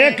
1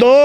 2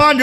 5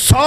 100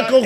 1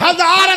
1000